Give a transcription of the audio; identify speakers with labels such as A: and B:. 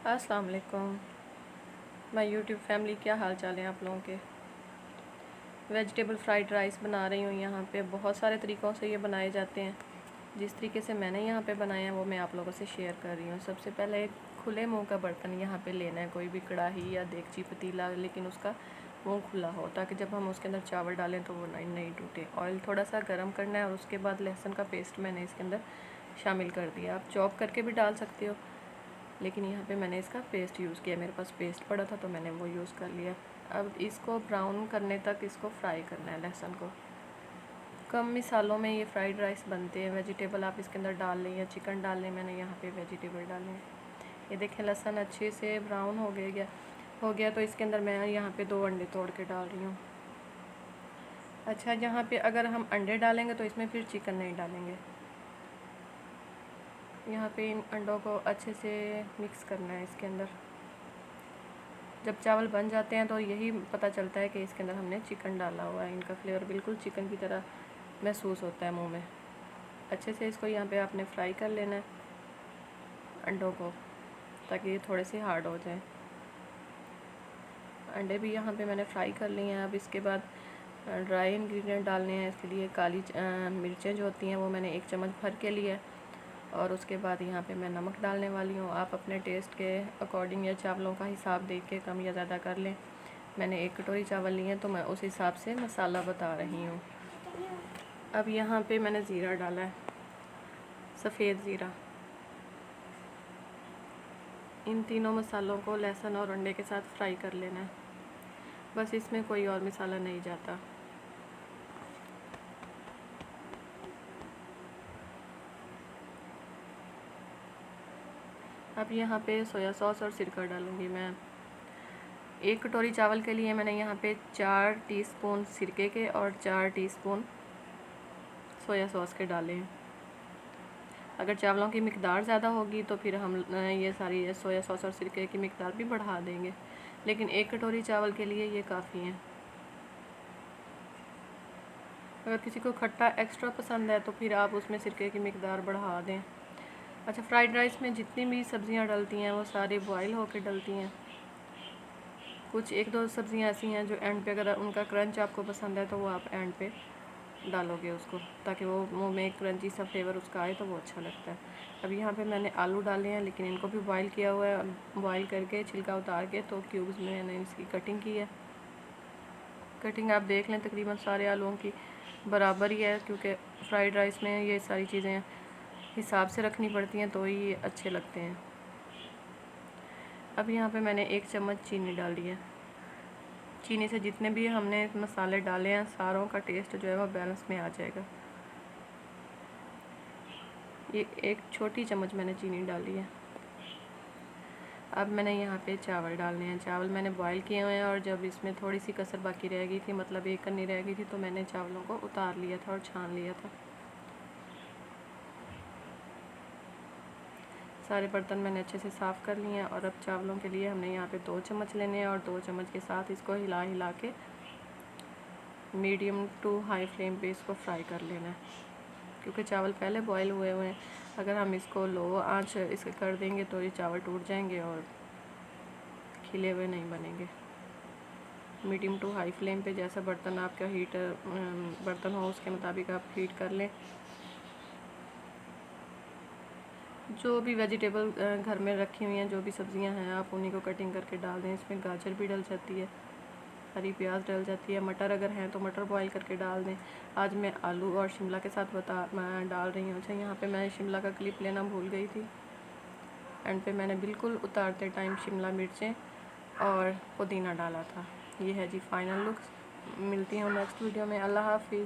A: अस्सलाम वालेकुम my YouTube family, क्या हाल चाल है आप लोगों के। वेजिटेबल फ्राइड राइस बना रही हूँ। यहाँ पे बहुत सारे तरीक़ों से ये बनाए जाते हैं। जिस तरीके से मैंने यहाँ पे बनाए हैं वो मैं आप लोगों से शेयर कर रही हूँ। सबसे पहले एक खुले मुंह का बर्तन यहाँ पे लेना है, कोई भी कढ़ाई या देगची पतीला, लेकिन उसका मुंह खुला हो ताकि जब हम उसके अंदर चावल डालें तो वो नहीं टूटे। ऑयल थोड़ा सा गर्म करना है और उसके बाद लहसुन का पेस्ट मैंने इसके अंदर शामिल कर दिया। आप चॉप करके भी डाल सकते हो, लेकिन यहाँ पे मैंने इसका पेस्ट यूज़ किया। मेरे पास पेस्ट पड़ा था तो मैंने वो यूज़ कर लिया। अब इसको ब्राउन करने तक इसको फ्राई करना है, लहसुन को। कम मसालों में ये फ्राइड राइस बनते हैं। वेजिटेबल आप इसके अंदर डाल लें या चिकन डाल लें, मैंने यहाँ पे वेजिटेबल डाले हैं। ये देखें लहसुन अच्छे से ब्राउन हो गया तो इसके अंदर मैं यहाँ पे 2 अंडे तोड़ के डाल रही हूँ। अच्छा, यहाँ पे अगर हम अंडे डालेंगे तो इसमें फिर चिकन नहीं डालेंगे। यहाँ पे इन अंडों को अच्छे से मिक्स करना है इसके अंदर। जब चावल बन जाते हैं तो यही पता चलता है कि इसके अंदर हमने चिकन डाला हुआ है। इनका फ्लेवर बिल्कुल चिकन की तरह महसूस होता है मुंह में। अच्छे से इसको यहाँ पे आपने फ्राई कर लेना है अंडों को, ताकि ये थोड़े से हार्ड हो जाए। अंडे भी यहाँ पे मैंने फ्राई कर लिए हैं। अब इसके बाद ड्राई इंग्रेडिएंट डालने हैं। इसके लिए काली मिर्चें जो होती हैं वो मैंने 1 चम्मच भर के लिए, और उसके बाद यहाँ पे मैं नमक डालने वाली हूँ। आप अपने टेस्ट के अकॉर्डिंग या चावलों का हिसाब देख के कम या ज़्यादा कर लें। मैंने 1 कटोरी चावल लिए हैं तो मैं उस हिसाब से मसाला बता रही हूँ। अब यहाँ पे मैंने ज़ीरा डाला है, सफ़ेद ज़ीरा। इन तीनों मसालों को लहसुन और अंडे के साथ फ्राई कर लेना है, बस इसमें कोई और मसाला नहीं जाता। अब यहाँ पे सोया सॉस और सिरका डालूँगी मैं। 1 कटोरी चावल के लिए मैंने यहाँ पे 4 टीस्पून सिरके के और 4 टीस्पून सोया सॉस के डाले हैं। अगर चावलों की मिकदार ज़्यादा होगी तो फिर हम ये सारी सोया सॉस और सिरके की मिकदार भी बढ़ा देंगे, लेकिन 1 कटोरी चावल के लिए ये काफ़ी हैं। अगर किसी को खट्टा एक्स्ट्रा पसंद है तो फिर आप उसमें सिरके की मिकदार बढ़ा दें। अच्छा, फ्राइड राइस में जितनी भी सब्ज़ियाँ डलती हैं वो सारी बॉयल होकर डलती हैं। कुछ 1-2 सब्ज़ियाँ ऐसी हैं जो एंड पे, अगर उनका क्रंच आपको पसंद है तो वो आप एंड पे डालोगे उसको, ताकि वो मुंह में क्रंची सा फ्लेवर उसका आए तो वो अच्छा लगता है। अब यहाँ पे मैंने आलू डाले हैं, लेकिन इनको भी बॉयल किया हुआ है। बॉयल करके छिलका उतार के तो क्यूब्स में मैंने इसकी कटिंग की है। कटिंग आप देख लें, तकरीबन सारे आलूओं की बराबर ही है, क्योंकि फ्राइड राइस में ये सारी चीज़ें हिसाब से रखनी पड़ती हैं तो ही ये अच्छे लगते हैं। अब यहाँ पे मैंने 1 चम्मच चीनी डाल दी है। चीनी से जितने भी हमने मसाले डाले हैं सारों का टेस्ट जो है वो बैलेंस में आ जाएगा। ये 1 छोटी चम्मच मैंने चीनी डाली है। अब मैंने यहाँ पे चावल डालने हैं। चावल मैंने बॉयल किए हुए हैं, और जब इसमें थोड़ी सी कसर बाकी रह गई थी, मतलब 1 कन्नी रह गई थी, तो मैंने चावलों को उतार लिया था और छान लिया था। सारे बर्तन मैंने अच्छे से साफ़ कर लिए हैं। और अब चावलों के लिए हमने यहाँ पे 2 चम्मच लेने हैं, और 2 चम्मच के साथ इसको हिला के मीडियम टू हाई फ्लेम पे इसको फ्राई कर लेना है, क्योंकि चावल पहले बॉयल हुए हुए हैं। अगर हम इसको लो आंच इसके कर देंगे तो ये चावल टूट जाएंगे और खिले हुए नहीं बनेंगे। मीडियम टू हाई फ्लेम पे, जैसा बर्तन आपका बर्तन हो उसके मुताबिक आप हीट कर लें। जो भी वेजिटेबल घर में रखी हुई हैं, जो भी सब्ज़ियां हैं, आप उन्हीं को कटिंग करके डाल दें। इसमें गाजर भी डल जाती है, हरी प्याज डल जाती है, मटर अगर हैं तो मटर बॉईल करके डाल दें। आज मैं आलू और शिमला के साथ मैं डाल रही हूँ। अच्छा, यहाँ पे मैं शिमला का क्लिप लेना भूल गई थी। एंड पे मैंने बिल्कुल उतारते टाइम शिमला मिर्चें और पुदीना डाला था। ये है जी फाइनल लुक। मिलती हूँ नेक्स्ट वीडियो में। अल्लाह हाफिज़।